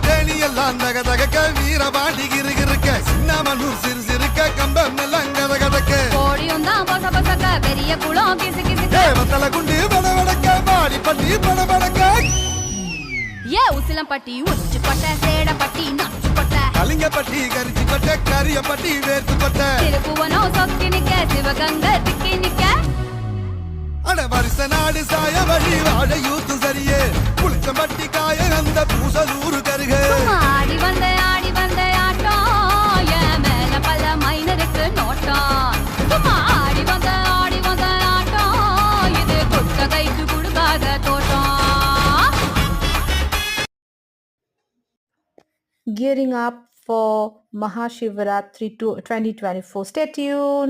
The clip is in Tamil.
தேனி எல்லாம் தக தகக்க வீரபாண்டி கிருகிருக்க சின்னமனூர் சிறு சிறுக்க கம்பம் எல்லாம் கத கதக்க கோடியும் தான் பொச பொசக்க பெரிய குளம் கிசு கிசுக்க வத்தல குண்டு படபடக்க பாடி பட்டி படபடக்க ஏ உசிலம்பட்டி உச்சிப்பட்ட சேடப்பட்டி நச்சுப்பட்ட கலிங்கப்பட்டி கரிச்சிப்பட்ட கரியப்பட்டி வேர்த்துப்பட்ட திருப்புவனம் சொக்கி நிக்க சிவகங்கை திக்கி நிக்க அட வருஷ நாடு சாய வழி வாழ யூத்து சரியே புளிச்சம்பட்டி காய அந்த பூசலூரு கருக ஆடி வந்த ஆட்டம் என் மேல பல மைனருக்கு நோட்டம் சும்மா ஆடி வந்த ஆட்டம் இது குட்ட கைக்கு கொடுக்காத தோட்டம். Gearing up for Mahashivratri 2024. Stay tuned.